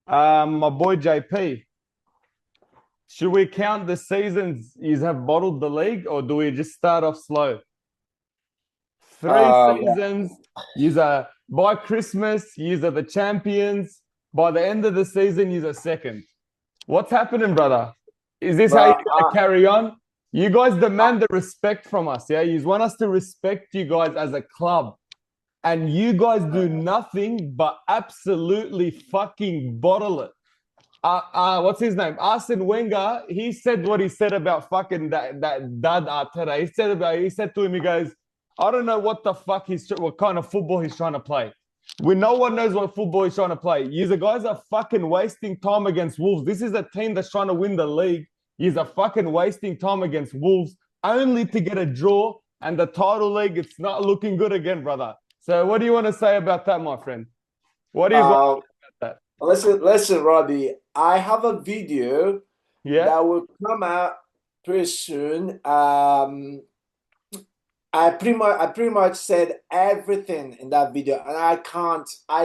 My boy JP. Should we count the seasons you have bottled the league, or do we just start off slow? Three Um, seasons. You are by Christmas. You are the champions. By the end of the season, you are second. What's happening, brother? Is this how you're but going to carry on? You guys demand the respect from us, yeah? You want us to respect you guys as a club. And you guys do nothing but absolutely fucking bottle it. What's his name? Arsene Wenger. He said what he said about fucking that dad Arteta. He said to him, he goes, I don't know what the fuck what kind of football he's trying to play. No one knows what football he's trying to play. You the guys are fucking wasting time against Wolves. This is a team that's trying to win the league. He's a fucking wasting time against Wolves only to get a draw. And the title league, it's not looking good again, brother. So what do you want to say about that, my friend? What is uh, about that? listen, Robbie. I have a video Yeah. that will come out pretty soon. I pretty much said everything in that video, and I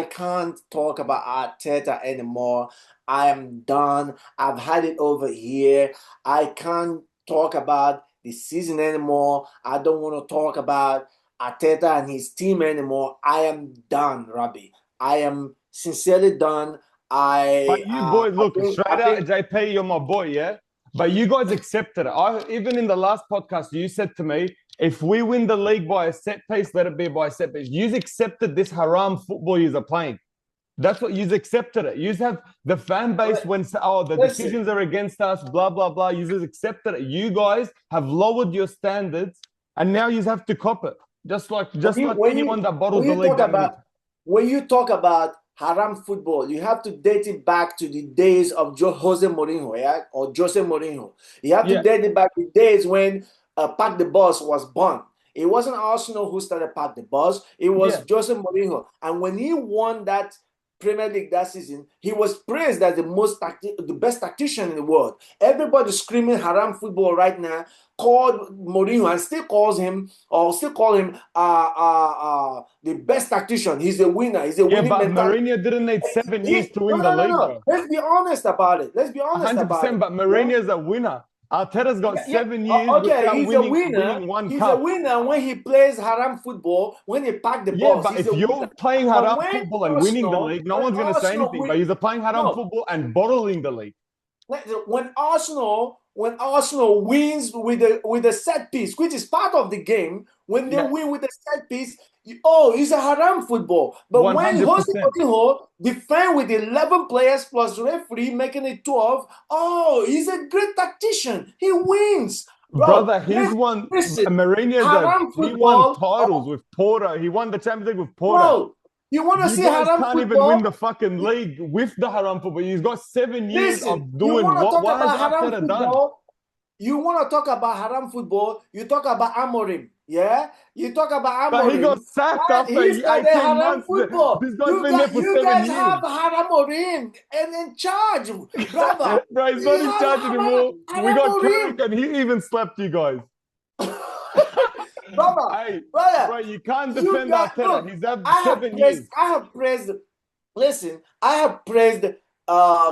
can't talk about Arteta anymore. I am done. I've had it over here. I can't talk about the season anymore. I don't want to talk about Arteta and his team anymore. I am done, Robbie. I am sincerely done. But you boys, I look, think straight I out, think JP, you're my boy, yeah? But you guys accepted it. Even in the last podcast, you said to me, if we win the league by a set piece, let it be by a set piece. You accepted this haram football you are playing. That's what you accepted it. You have the fan base when the listen. decisions are against us, blah blah blah. You accepted it. You guys have lowered your standards, and now you have to cop it. When you Like when anyone you that bottles when the you league talk done me. about when you talk about haram football, you have to date it back to the days of Jose Mourinho, yeah, or Jose Mourinho. You have to Yeah, date it back to the days when Park the Bus was born. It wasn't Arsenal who started Park the Bus. It yeah. was Jose Mourinho, and when he won that Premier League that season, he was praised as the best tactician in the world. Everybody screaming haram football right now called Mourinho and still calls him or still call him the best tactician. He's a winner. He's a Yeah, winning but mentality. Mourinho didn't need 7 years to No, win the no, no, league, no. bro. Let's be honest about it. Let's be honest about it. 100%. But Yeah. Mourinho's a winner. Arteta's got Yeah, yeah. 7 years Okay, without he's a winner. winning one He's a cup. winner when he plays haram football, when he pack the Yeah, balls. but He's if a winner. you're playing But haram football and winning the league, no When one's going to say Arsenal anything. But win, you're playing haram no, football and bottling the league. when Arsenal wins with a set piece, which is part of the game, when they Yeah, win with a set piece, oh, it's a haram football. But when Jose 100%. Mourinho defend with 11 players plus referee making it 12, oh, he's a great tactician. He wins, bro. Brother, he's won. Listen, haram He won football. titles Oh, with Porto. He won the Champions League with Porto. bro, you want to You see guys haram can't even win the football? fucking league with the haram football. He's got 7 years Listen, of you doing want to what? talk What has about haram Arteta done? football? You want to talk about haram football? You talk about Amorim, yeah? You talk about But he got Amorim. sacked after He started 18 haram months. football. This guy's been there for You seven guys years. have haram Amorim and in charge, brother. Bro, he's not You in have charge anymore. We haram got Amorim, Carrick and he even slapped you guys. brother, Hey, brother. bro, you can't You defend guys Arteta. look. He's had 7 years. I have praised. Listen, I have praised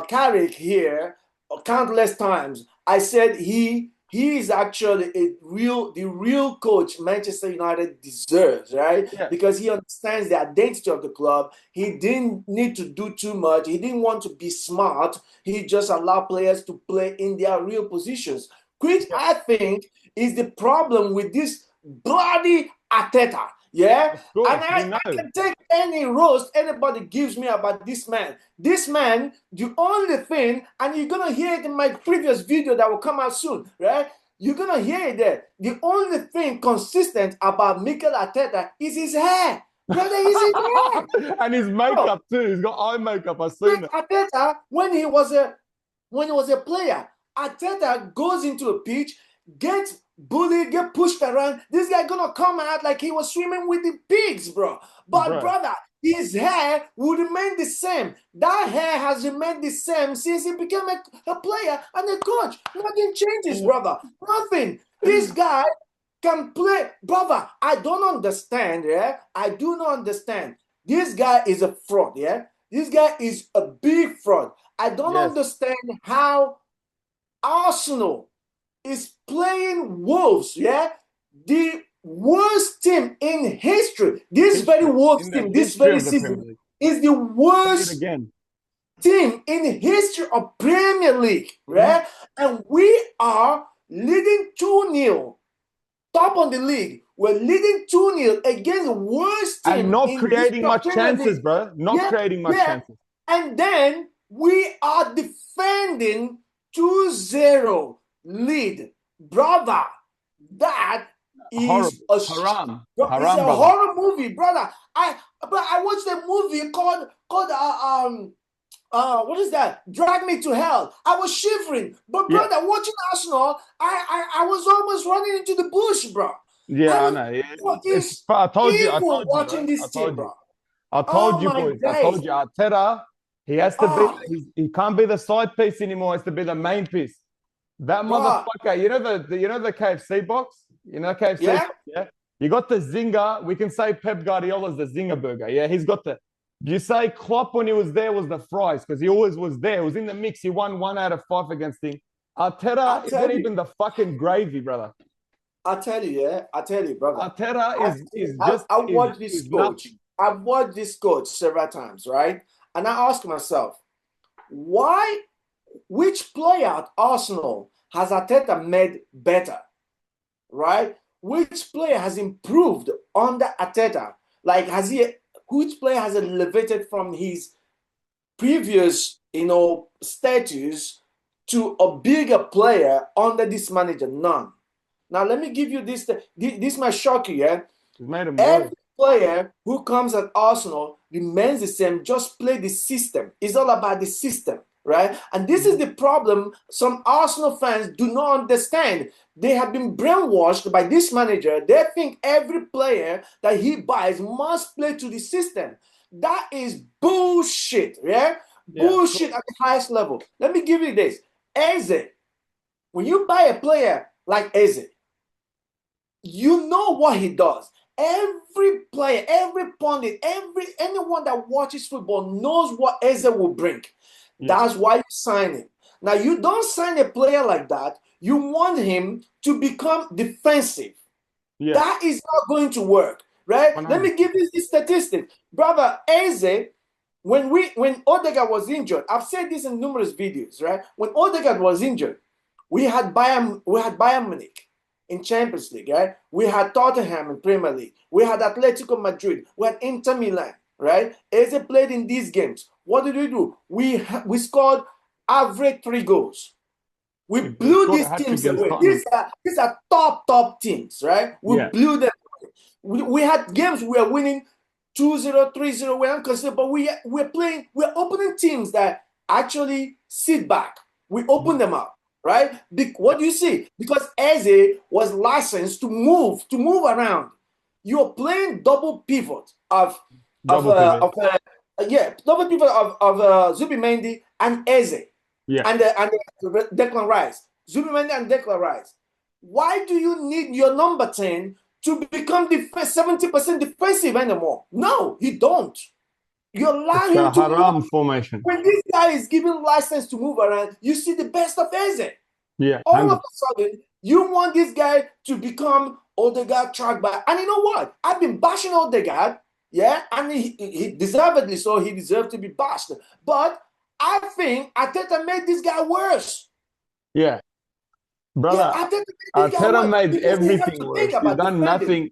Carrick here countless times. I said he is actually the real coach Manchester United deserves, right? Yeah. Because he understands the identity of the club. He didn't need to do too much. He didn't want to be smart. He just allowed players to play in their real positions, which Yeah. I think is the problem with this bloody Arteta. Yeah, Of and course, we I know. can take any roast anybody gives me about this man. This man, the only thing, and you're gonna hear it in my previous video that will come out soon, right? You're gonna hear it there. The only thing consistent about Mikel Arteta is his hair. Brother, is his hair. And his Bro, makeup too. He's got eye makeup. I've seen with it. Arteta, when he was a player, Arteta goes into a pitch, gets bullied, get pushed around. This guy gonna come out like he was swimming with the pigs, bro. But Bro. brother, his hair will remain the same. That hair has remained the same since he became a player and a coach. Nothing changes, brother. Nothing. This guy can play, brother. I don't understand. Yeah, I do not understand. This guy is a fraud. Yeah, this guy is a big fraud. I don't Yes. understand how Arsenal is playing Wolves, yeah? The worst team in history. This very worst In the team, this history very of the Premier season, League. is the Say it worst again. team in history of Premier League, right? And we are leading 2-0, top on the league. We're leading 2-0 against the worst And team not in the history creating of much Premier chances, League. bro. Not Yeah, creating much yeah. chances. And then we are defending 2-0 lead. Brother, that Horrible. is a Haram. it's Haram, a brother. horror movie, brother. I watched a movie called what is that? Drag Me to Hell. I was shivering, but Yeah. brother, watching Arsenal, I was almost running into the bush, bro. Yeah, I I know. was I told you, evil bro. watching I this team, told you. bro. I Oh told you, my boys. I days. told you. Arteta, he has to be. Oh, He can't be the side piece anymore. He has to be the main piece. That bro. motherfucker. You know the KFC box. You know KFC Yeah, box. Yeah. You got the zinger. We can say Pep Guardiola's the zinger burger. Yeah. He's got the. You say Klopp when he was there was the fries because he always was there. He was in the mix. He won 1 out of 5 against him. I Arteta tell isn't you. even the fucking gravy, brother. I tell you, yeah, I tell you, brother. Arteta is just I watched this is coach. nothing. I've watched this coach several times, right? And I ask myself, why, which player at Arsenal has Arteta made better, right? Which player has improved under Arteta? Like, which player has elevated from his previous, status to a bigger player under this manager? None. Now, let me give you this. This might shock you, yeah? He's made him worse. Every player who comes at Arsenal remains the same, just play the system. It's all about the system, right? And this is the problem some Arsenal fans do not understand. They have been brainwashed by this manager. They think every player that he buys must play to the system. That is bullshit, yeah? Yeah. Bullshit at the highest level. Let me give you this. Eze, when you buy a player like Eze, you know what he does. Every player, every pundit, anyone that watches football knows what Eze will bring. Yeah. That's why you sign him. Now, you don't sign a player like that. You want him to become defensive. Yeah. That is not going to work, right? 100. Let me give you this statistic. Brother, Eze, when Odegaard was injured, I've said this in numerous videos, right? When Odegaard was injured, we had Bayern Munich in Champions League, right? We had Tottenham in Premier League. We had Atletico Madrid. We had Inter Milan, right? Eze played in these games. What did we do? We scored average 3 goals. We blew these teams away. These are top teams, right? We blew them away. We had games we were winning 2-0, 3-0. We're unconsidered, but we're opening teams that actually sit back. We open them up, right? What do you see? Because Eze was licensed to move around. You're playing double pivot double pivot of Zubimendi and Eze. Yeah. And Declan Rice. Zubimendi and Declan Rice. Why do you need your number 10 to become 70% defensive anymore? No, you don't. You allow him to haram move. formation. When this guy is given license to move around, you see the best of Eze. Yeah. All of a sudden, you want this guy to become Odegaard track back. And you know what? I've been bashing Odegaard, yeah, and he deservedly so. He deserved to be bashed. But I think Arteta made this guy worse. Yeah. Brother, Arteta made everything worse. He's done nothing.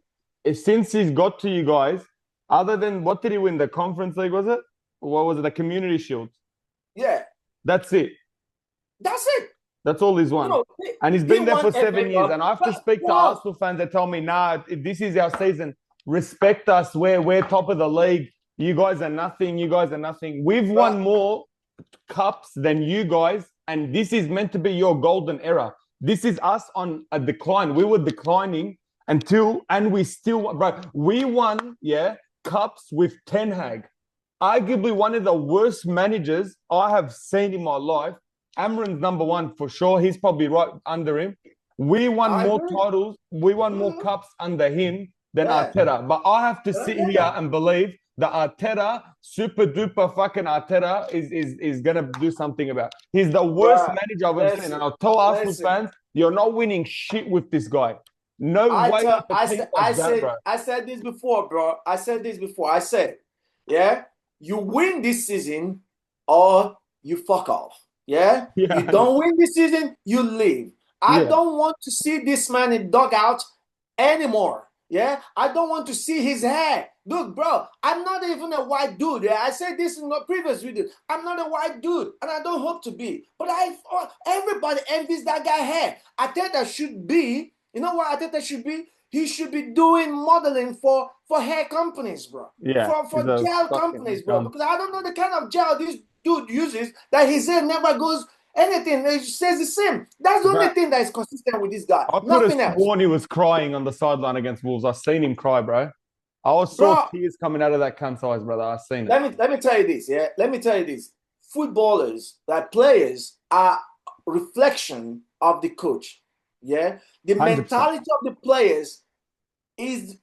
Since he's got to you guys, other than what did he win? The Conference League, was it? What was it? The Community Shield. Yeah. That's it. That's it. That's all he's won. And he's been there for 7 years. And I have to speak to Arsenal fans that tell me, nah, if this is our season, respect us. We're top of the league. You guys are nothing. You guys are nothing. We've won more cups than you guys. And this is meant to be your golden era. This is us on a decline. We were declining and we still, bro, we won, cups with Ten Hag. Arguably one of the worst managers I have seen in my life. Amrin's number 1 for sure. He's probably right under him. We won more titles. We won more cups under him than Arteta. But I have to sit here and believe the Arteta, super duper fucking Arteta is gonna do something about. He's the worst Bruh, manager I've ever seen. listen, And I'll tell Arsenal listen. fans, you're not winning shit with this guy. No way with a team like that, bro. I said this before, bro. I said this before. I said, yeah, you win this season or you fuck off. Yeah, you Yeah, don't win this season, you leave. I yeah, don't want to see this man in dugout anymore. Yeah, I don't want to see his hair. Look, bro, I'm not even a white dude. Yeah, I said this in the previous video. I'm not a white dude, and I don't hope to be. But everybody envies that guy hair. Arteta should be. You know what Arteta should be? He should be doing modeling for hair companies, bro. yeah. He's For a gel fucking companies, bro. gun. Because I don't know the kind of gel this dude uses that his hair never goes anything. It stays the same. That's the only But thing that is consistent with this guy. I could have Nothing else. sworn he was crying on the sideline against Wolves. I seen him cry, bro. Saw Bro, tears coming out of that cunt's eyes, brother. I seen it. let me tell you this, yeah. Let me tell you this. Footballers, like players, are reflection of the coach. Yeah. The 100%. mentality of the players is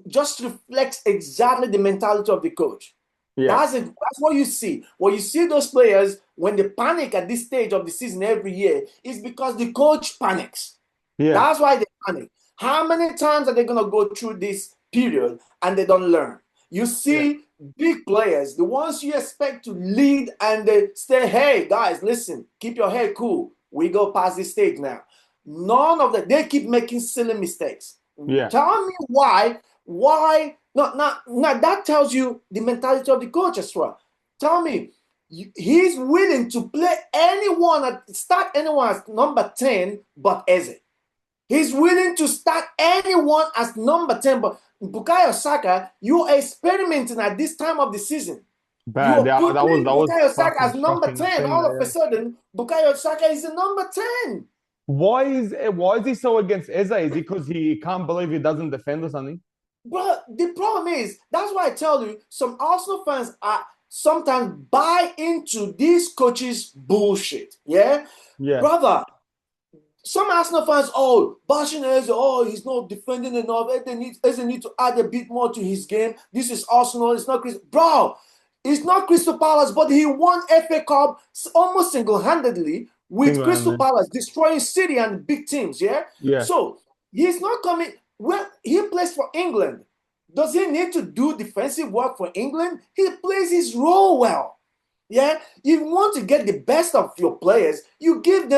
just reflects exactly the mentality of the coach. Yeah, That's what you see. When you see those players, when they panic at this stage of the season every year, is because the coach panics. yeah, That's why they panic. How many times are they going to go through this period and they don't learn? You yeah. see big players, the ones you expect to lead and they say, hey, guys, listen, keep your head cool. We go past this stage now. None of that. They keep making silly mistakes. Yeah. Tell me why. That tells you the mentality of the coach as well. Tell me, he's willing to play start anyone as number 10 but Eze. He's willing to start anyone as number 10, but Bukayo Saka, you're experimenting at this time of the season. You Bad. are Yeah, that was putting Bukayo Saka fucking as number shocking. I 10. seen All that. of a Yeah. sudden, Bukayo Saka is the number 10. Why is he so against Eze? Is he because he can't believe he doesn't defend or something? But the problem is, that's why I tell you, some Arsenal fans are sometimes buy into these coaches' bullshit. Yeah? Yeah. Brother, some Arsenal fans, bashing Eze, he's not defending enough. Eze need to add a bit more to his game. This is Arsenal, it's not Crystal. Bro, it's not Crystal Palace, but he won FA Cup almost single-handedly with Crystal Single-handed. Palace, destroying City and big teams, yeah? Yeah. So, he's not coming. Well, he plays for England. Does he need to do defensive work for England? He plays his role well. Yeah? You want to get the best of your players, you put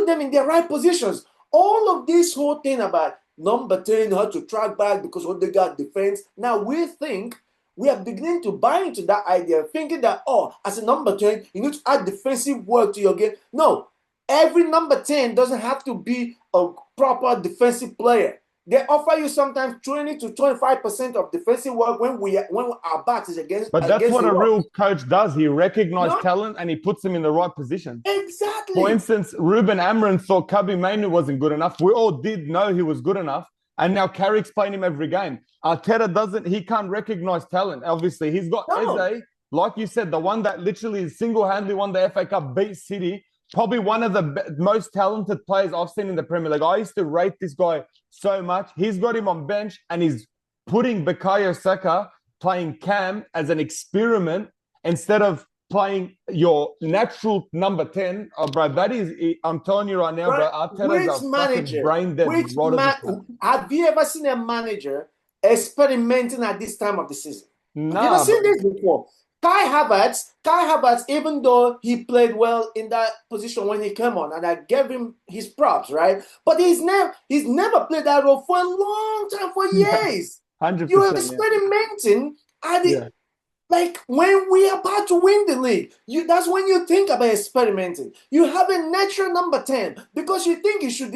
them in their right positions. All of this whole thing about number 10 how to track back because Odegaard defense. Now we are beginning to buy into that idea, thinking that, as a number 10, you need to add defensive work to your game. No, every number 10 doesn't have to be a proper defensive player. They offer you sometimes 20 to 25% of defensive work when our backs is against But that's what the a wall. real coach does. He recognizes No? talent and he puts them in the right position. Exactly. For instance, Ruben Amrin thought Kabi Mainu wasn't good enough. We all did know he was good enough. And now Carrick's playing him every game. Arteta he can't recognize talent. Obviously, he's got Eze, like you said, the one that literally single-handedly won the FA Cup, beat City. Probably one of the most talented players I've seen in the Premier League. I used to rate this guy so much. He's got him on bench and he's putting Bukayo Saka playing Cam as an experiment instead of playing your natural number 10. Oh, bro, that is, I'm telling you right now, bro, Arteta's a fucking brain dead. Have you ever seen a manager experimenting at this time of the season? Nah, have you ever seen this before? Kai Havertz, even though he played well in that position when he came on, and I gave him his props, right? But he's never played that role for a long time, for years. 100%. You're experimenting at the like when we are about to win the league. That's when you think about experimenting. You have a natural number 10 because you think he should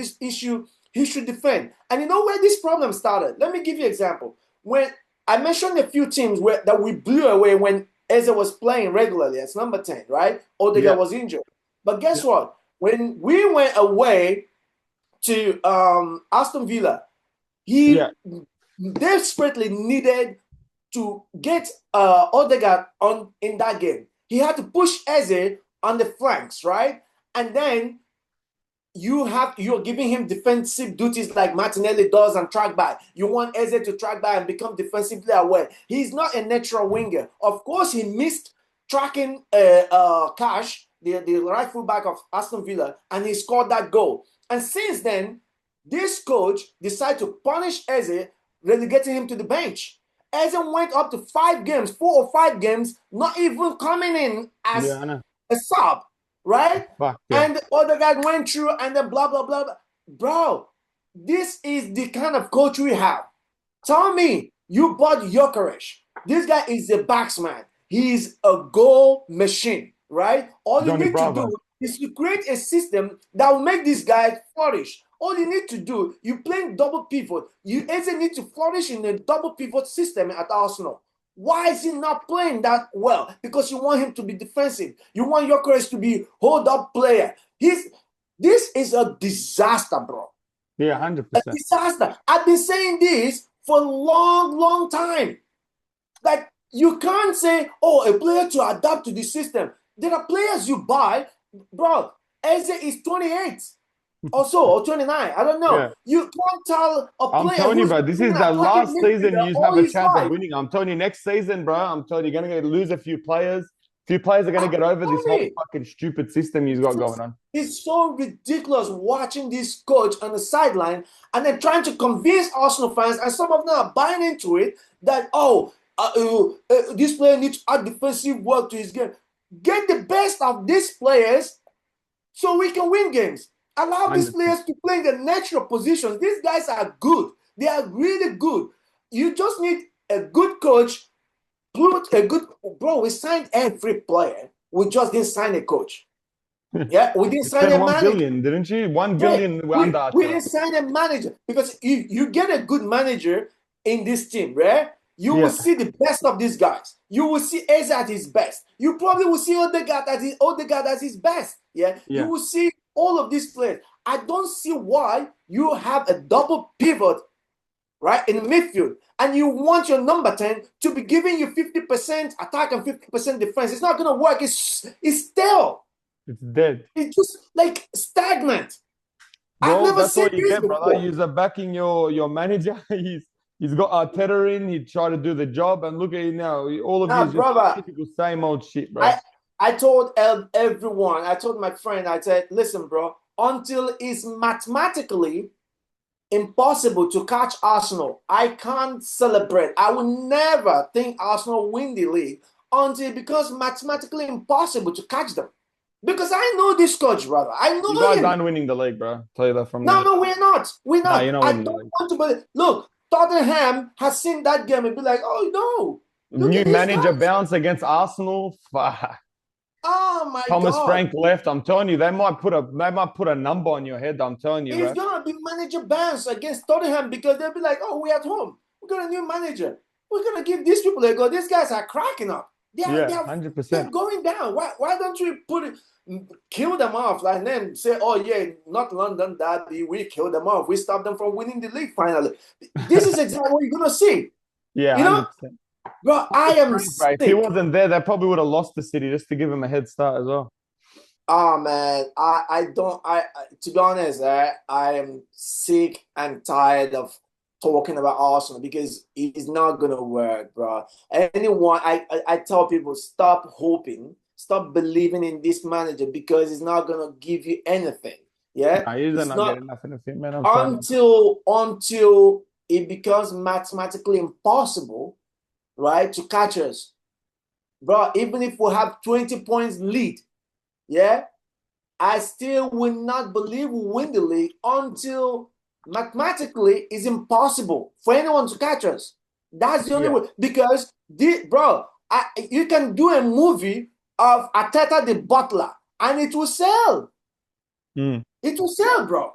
defend. And you know where this problem started? Let me give you an example. When I mentioned a few teams that we blew away when Eze was playing regularly as number 10, right? Odegaard was injured. But guess what? When we went away to Aston Villa, he desperately needed to get Odegaard in that game. He had to push Eze on the flanks, right? And then you're giving him defensive duties like Martinelli does and track back. You want Eze to track back and become defensively aware. He's not a natural winger. Of course, he missed tracking Cash, the right fullback of Aston Villa, and he scored that goal. And since then, this coach decided to punish Eze, relegating him to the bench. Eze went up to 5 games, 4 or 5 games, not even coming in as a sub, right? Fuck, yeah. And the other guy went through and then blah, blah, blah, blah. Bro, this is the kind of coach we have. Tell me, you bought Gyökeres. This guy is a batsman. He's a goal machine, right? All you need to do is to create a system that will make this guy flourish. All you need to do, you play double pivot. You also need to flourish in a double pivot system at Arsenal. Why is he not playing that well? Because you want him to be defensive. You want Gyökeres to be hold-up player. This is a disaster, bro. Yeah, 100%. A disaster. I've been saying this for a long, long time. That you can't say, oh, a player to adapt to the system. There are players you buy, bro. Eze is 28 or so, or 29. I don't know. Yeah. You can't tell a player. I'm telling you, bro, this is the last season you have a chance of winning. I'm telling you, next season, bro, I'm telling you, you're going to lose a few players. Few players are going to get over this whole fucking stupid system you've got going on. It's so ridiculous watching this coach on the sideline and then trying to convince Arsenal fans, and some of them are buying into it, that, this player needs to add defensive work to his game. Get the best of these players so we can win games. Allow these players to play in the natural positions. These guys are good. They are really good. You just need a good coach. Bro, we signed every player. We just didn't sign a coach. Yeah, we didn't sign a manager. 1 billion, didn't you? 1 billion. We didn't sign a manager. Because if you get a good manager in this team, right? You will see the best of these guys. You will see Eze at his best. You probably will see Odegaard at his best. Yeah? You will see all of these players. I don't see why you have a double pivot, right, in the midfield, and you want your number 10 to be giving you 50% attack and 50% defense. It's not going to work. It's stale. It's dead. It's just like stagnant. Bro, I've never that's seen what you this get, brother. You're backing your manager. He's got Arteta in. He tried to do the job, and look at you now. All of you just typical same old shit, bro. I told everyone. I told my friend. I said, listen, bro. Until it's mathematically impossible to catch Arsenal, I can't celebrate. I will never think Arsenal win the league until it becomes mathematically impossible to catch them. Because I know this coach, brother. I know you guys aren't winning the league, bro. I'll tell you that from now. No, we're not. We're not. No, I don't want to believe. Look, Tottenham has seen that game and be like, oh no. New manager bounce against Arsenal. Fuck. Oh my Thomas God. Frank left. I'm telling you, they might put a number on your head. I'm telling you, it's gonna be manager bounce against Tottenham because they'll be like, oh, we're at home. We got a new manager. We're gonna give these people a go. These guys are cracking up. They're 100%. They're going down. Why don't you kill them off and then say, oh yeah, not London Derby, we kill them off. We stop them from winning the league finally. This is exactly what you're gonna see. Yeah, you know? 100%. Bro, I am sick. If he wasn't there, they probably would have lost the City just to give him a head start as well. Oh man, to be honest, I am sick and tired of talking about Arsenal because it's not gonna work, bro. Anyone, I tell people, stop hoping, stop believing in this manager because it's not gonna give you anything. Yeah, he's not getting nothing of him, man. Until it becomes mathematically impossible, right, to catch us, bro. Even if we have 20 points lead, yeah, I still will not believe we'll win the league until mathematically it's impossible for anyone to catch us. That's the only way. Because, you can do a movie of Arteta the Butler and it will sell. It will sell, bro.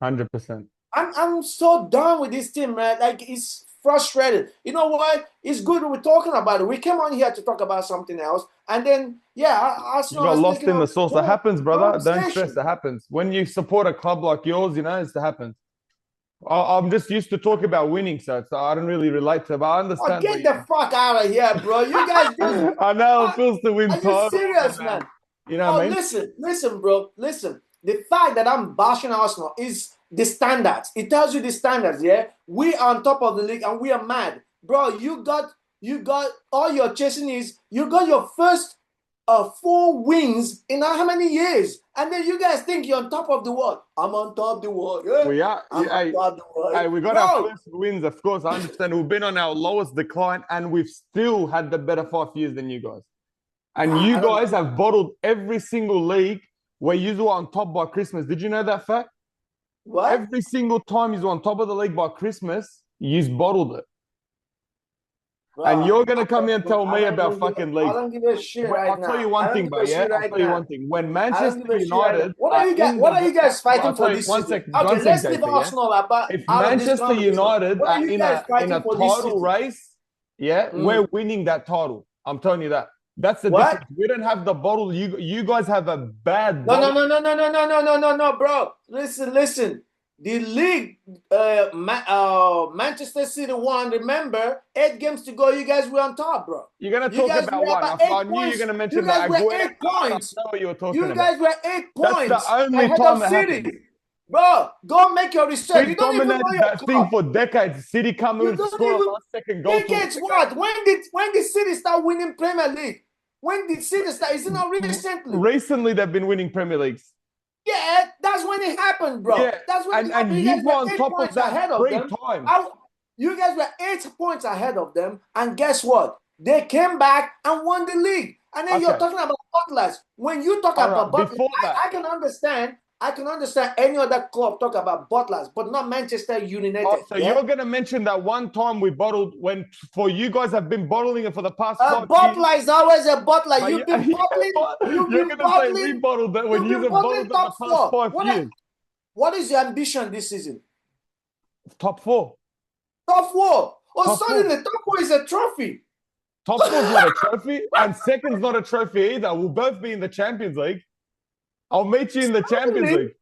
100%. I'm so done with this team, man. Like, it's frustrated. You know what? It's good we're talking about it. We came on here to talk about something else, and then Arsenal. You got lost in the sauce. It happens, brother. Don't stress. It happens when you support a club like yours. You know, it happens. I'm just used to talking about winning, so I don't really relate to it. But I understand. Get the fuck out of here, bro. You guys just. I know it feels to win. Are you serious, man? You know what I mean? Listen, bro. Listen. the fact that I'm bashing Arsenal is the standards. It tells you the standards, yeah? We are on top of the league and we are mad. Bro, you got all you're chasing is you got your first 4 wins in how many years? And then you guys think you're on top of the world. I'm on top of the world. Yeah? We are. I'm on top of the world. Hey, we got our first wins, of course. I understand we've been on our lowest decline and we've still had the better 5 years than you guys. And you guys have bottled every single league where you were on top by Christmas. Did you know that fact? What? Every single time you were on top of the league by Christmas, you bottled it. Bro, and you're going to come here and tell me about fucking league. I don't give a shit right now. I'll tell you one thing, bro. Yeah, I'll tell you one thing. When Manchester United, what are you guys fighting for this season? Second, okay, let's leave Arsenal about. If Manchester United are in a title race, yeah, we're winning that title. I'm telling you that. That's the difference. We don't have the bottle. You guys have a bad bottle. No, bro. Listen. The league, Manchester City won. Remember, 8 games to go. You guys were on top, bro. You're gonna talk about one. I knew you were gonna mention that. You guys were 8 points. I know what you were talking about. You guys were 8 points. That's the only ahead time of that City. happened. Bro, go make your research. We dominated that thing for decades. City come in and score a last-second goal. Decades what? When did City start winning Premier League? When did City start? Is it not recently? Recently, they've been winning Premier Leagues. Yeah, that's when it happened, bro. Yeah. That's when it happened. And you were on top of that 3 times. You guys were 8 points ahead of them, and guess what? They came back and won the league. And then you're talking about butlers. When you talk about butlers, I can understand. I can understand any other club talk about butlers, but not Manchester United. So you're going to mention that one time we bottled when for you guys have been bottling it for the past 5 years. A bottler is always a bottler. You've been bottling. You're going to say we bottled that when you've been bottling the past 5 years. What is your ambition this season? Top 4. Top 4. Oh, suddenly top 4 is a trophy. Top 4 is not a trophy, and second's not a trophy either. We'll both be in the Champions League. I'll meet you in the Champions League.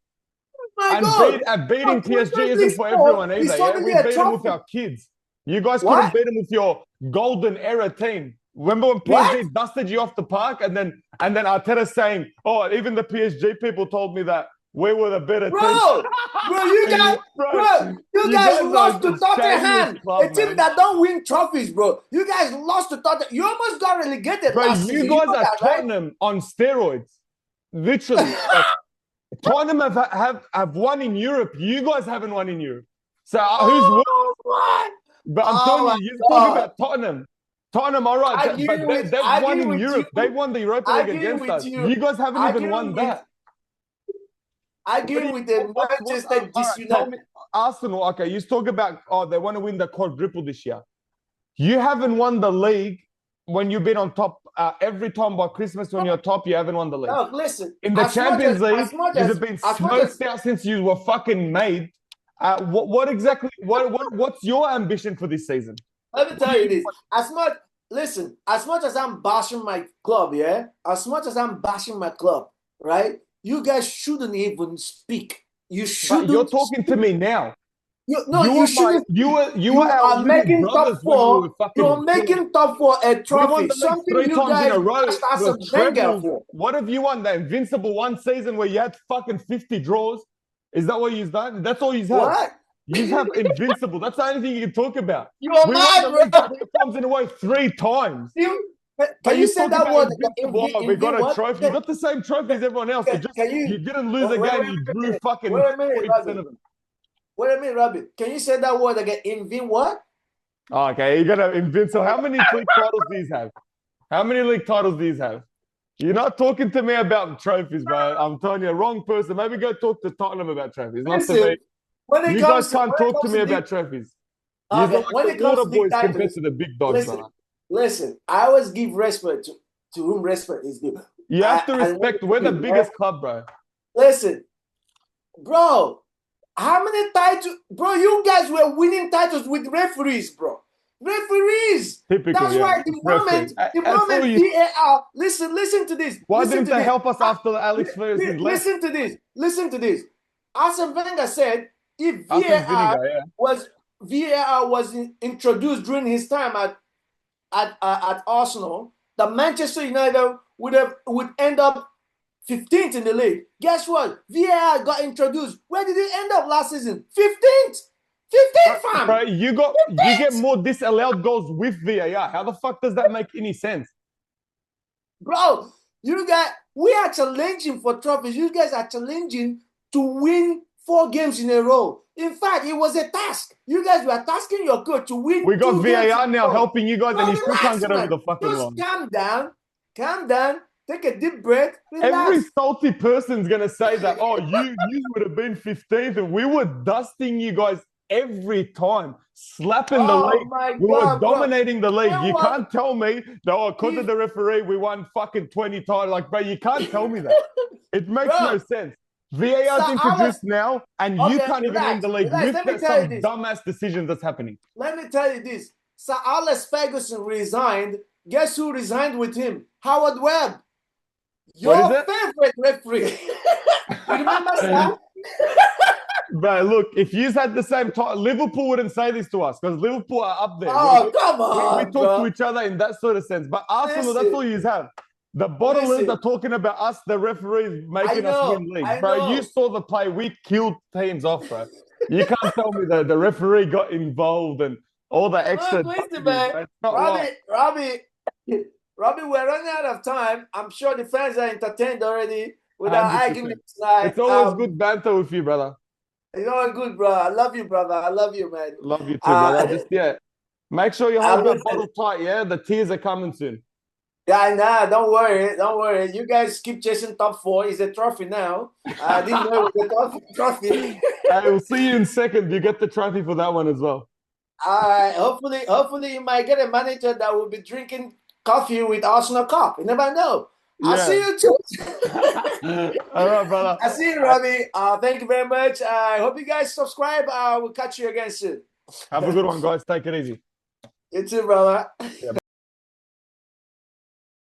And beating PSG isn't for everyone either. Yeah? We beat them with our kids. You guys couldn't beat them with your golden era team. Remember when PSG dusted you off the park, and then Arteta saying, "Oh, even the PSG people told me that we were the better team." You guys lost to Tottenham, a team that don't win trophies, bro. You guys lost to Tottenham. You almost got relegated. Bro, you guys are Tottenham on steroids. Literally, Tottenham have won in Europe. You guys haven't won in Europe. So who's won? But I'm telling you, talk about Tottenham. Tottenham, all right, but they've won in Europe. They've won the Europa League against us. You guys haven't even won that. I agree with the Manchester United. Arsenal, okay, you talk about, they want to win the quadruple this year. You haven't won the league when you've been on top. Every time by Christmas when you're top, you haven't won the league. No, listen. In the Champions League, has it been smoked out since you were fucking made? What's your ambition for this season? Let me tell you this. As much as I'm bashing my club, yeah? As much as I'm bashing my club, right? You guys shouldn't even speak. You shouldn't. But you're talking to me now. You shouldn't. You are making top 4. You're making top 4 a trophy. Something 3 you times guys in a row. for. What have you won? The invincible one season where you had fucking 50 draws? Is that what you've done? That's all you've had. What? You have invincible. That's the only thing you can talk about. You're mad, bro. 3 times in a row, 3 times. Can you say that word? We got a trophy. You got the same trophy as everyone else. You didn't lose a game. You drew fucking 40% of them. Wait a minute, Robbie. Can you say that word again? Invin what? Okay, you got to invent. So how many league titles do these have? How many league titles do these have? You're not talking to me about trophies, bro. I'm telling you, wrong person. Maybe go talk to Tottenham about trophies. Not to me. You guys can't talk to me about trophies. When it comes to big titles, compared to the big dogs, listen, I always give respect to whom respect is due. You have to respect. We're the biggest club, bro. Listen, bro. How many titles? Bro, you guys were winning titles with referees, bro. Referees. Typical, That's why the moment VAR. Listen to this. Why didn't they help us after Alex Ferguson left? Listen to this. Arsene Wenger said if VAR was introduced during his time at Arsenal, the Manchester United would end up 15th in the league. Guess what? VAR got introduced. Where did it end up last season? 15th. 15th, fam. Bro, you get more disallowed goals with VAR. How the fuck does that make any sense? Bro, we are challenging for trophies. You guys are challenging to win 4 games in a row. In fact, it was a task. You guys were tasking your coach to win. We got VAR now helping you guys, and you still can't get over the fucking line. Just calm down, take a deep breath, relax. Every salty person's gonna say that. Oh, you would have been 15th, and we were dusting you guys every time, slapping the league. We were dominating the league. You can't tell me that, according to the referee, we won fucking 20 times. Like, bro, you can't tell me that. It makes no sense. VAR's introduced now, and you can't even win the league with some dumbass decisions that's happening. Let me tell you this. Sir Alex Ferguson resigned. Guess who resigned with him? Howard Webb. Your favorite referee. Remember that? But look, if you had the same time, Liverpool wouldn't say this to us because Liverpool are up there. Oh, come on. We talk to each other in that sort of sense. But Arsenal, that's all you have. The bottlers are talking about us, the referees making us win leagues. Bro, you saw the play. We killed teams off, bro. You can't tell me that the referee got involved and all the extra. Listen, man. Robbie, we're running out of time. I'm sure the fans are entertained already with our arguments tonight. It's always good banter with you, brother. It's all good, bro. I love you, brother. I love you, man. Love you too, brother. Make sure you hold that bottle tight, yeah? The tears are coming soon. Yeah, nah, don't worry. You guys keep chasing top 4. It's a trophy now. I didn't know it was a trophy. Hey, we'll see you in second. You get the trophy for that one as well. Hopefully you might get a manager that will be drinking coffee with Arsenal Cup. You never know. I'll see you too. All right, brother. I'll see you, Robbie. Thank you very much. I hope you guys subscribe. We'll catch you again soon. Have a good one, guys. Take it easy. You too, brother. Yeah,